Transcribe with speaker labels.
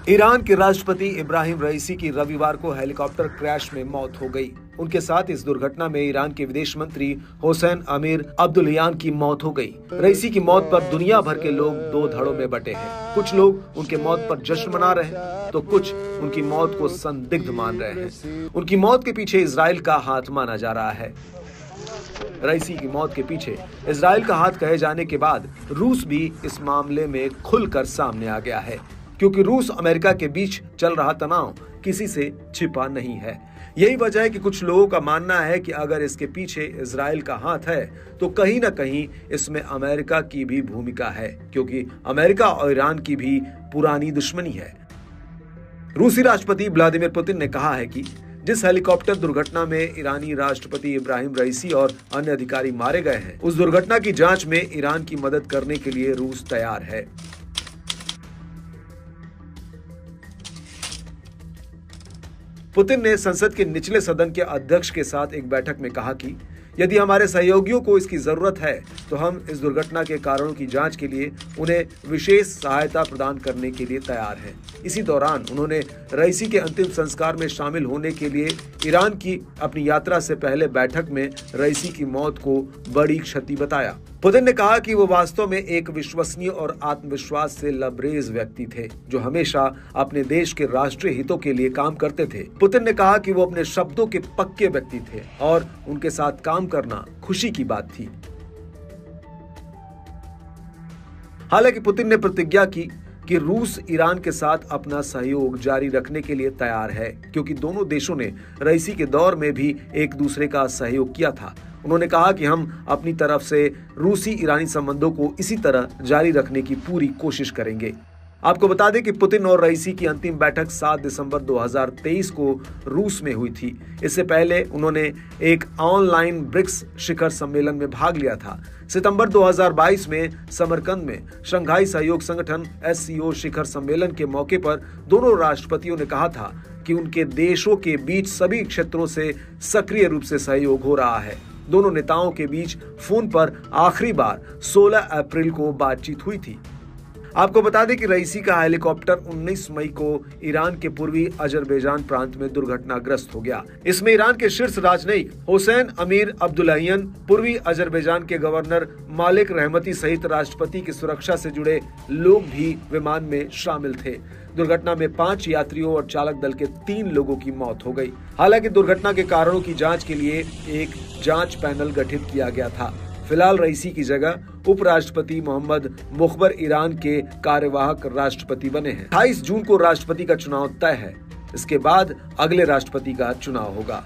Speaker 1: Iran के राष्ट्रपति इब्राहिम रईसी की रविवार को हेलीकॉप्टर क्रैश में मौत हो गई। उनके साथ इस दुर्घटना में ईरान के विदेश मंत्री हुसैन अमीर अब्दुल्लाहियान की मौत हो गई। रईसी की मौत पर दुनिया भर के लोग दो धड़ों में बटे हैं। कुछ लोग उनके मौत पर जश्न मना रहे हैं तो कुछ उनकी मौत को संदिग्ध मान रहे हैं। उनकी मौत के पीछे इजराइल का हाथ माना जा रहा है। रईसी की मौत के पीछे इजराइल का हाथ कहे जाने के बाद रूस भी इस मामले में खुलकर सामने आ गया है, क्योंकि रूस अमेरिका के बीच चल रहा तनाव किसी से छिपा नहीं है। यही वजह है कि कुछ लोगों का मानना है कि अगर इसके पीछे इजराइल का हाथ है तो कहीं ना कहीं इसमें अमेरिका की भी भूमिका है, क्योंकि अमेरिका और ईरान की भी पुरानी दुश्मनी है। रूसी राष्ट्रपति व्लादिमीर पुतिन ने कहा है कि जिस हेलीकॉप्टर दुर्घटना में ईरानी राष्ट्रपति इब्राहिम रईसी और अन्य अधिकारी मारे गए हैं, उस दुर्घटना की जांच में ईरान की मदद करने के लिए रूस तैयार है। पुतिन ने संसद के निचले सदन के अध्यक्ष के साथ एक बैठक में कहा कि यदि हमारे सहयोगियों को इसकी जरूरत है तो हम इस दुर्घटना के कारणों की जांच के लिए उन्हें विशेष सहायता प्रदान करने के लिए तैयार हैं। इसी दौरान उन्होंने रईसी के अंतिम संस्कार में शामिल होने के लिए ईरान की अपनी यात्रा से पहले बैठक में रईसी की मौत को बड़ी क्षति बताया। पुतिन ने कहा कि वो वास्तव में एक विश्वसनीय और आत्मविश्वास से लबरेज व्यक्ति थे, जो हमेशा अपने देश के राष्ट्रीय हितों के लिए काम करते थे। पुतिन ने कहा कि वो अपने शब्दों के पक्के व्यक्ति थे और उनके साथ काम करना खुशी की बात थी। हालांकि पुतिन ने प्रतिज्ञा की कि रूस ईरान के साथ अपना सहयोग जारी रखने के लिए तैयार है, क्योंकि दोनों देशों ने रईसी के दौर में भी एक दूसरे का सहयोग किया था। उन्होंने कहा कि हम अपनी तरफ से रूसी ईरानी संबंधों को इसी तरह जारी रखने की पूरी कोशिश करेंगे। आपको बता दें कि पुतिन और रईसी की अंतिम बैठक 7 दिसंबर 2023 को रूस में हुई थी। इससे पहले उन्होंने एक ऑनलाइन ब्रिक्स शिखर सम्मेलन में भाग लिया था। सितंबर 2022 में समरकंद में शंघाई सहयोग संगठन SCO शिखर सम्मेलन के मौके पर दोनों राष्ट्रपतियों ने कहा था कि उनके देशों के बीच सभी क्षेत्रों से सक्रिय रूप से सहयोग हो रहा है। दोनों नेताओं के बीच फोन पर आखिरी बार 16 अप्रैल को बातचीत हुई थी। आपको बता दें कि रईसी का हेलीकॉप्टर 19 मई को ईरान के पूर्वी अजरबैजान प्रांत में दुर्घटनाग्रस्त हो गया। इसमें ईरान के शीर्ष राजनयिक हुसैन अमीर अब्दुल्लाहियान, पूर्वी अजरबैजान के गवर्नर मालिक रहमती सहित राष्ट्रपति की सुरक्षा से जुड़े लोग भी विमान में शामिल थे। दुर्घटना में 5 यात्रियों और चालक दल के 3 लोगों की मौत हो गई। हालांकि दुर्घटना के कारणों की जांच के लिए एक जांच पैनल गठित किया गया था। फिलहाल रईसी की जगह उपराष्ट्रपति मोहम्मद मुखबर ईरान के कार्यवाहक राष्ट्रपति बने हैं। 28 जून को राष्ट्रपति का चुनाव तय है। इसके बाद अगले राष्ट्रपति का चुनाव होगा।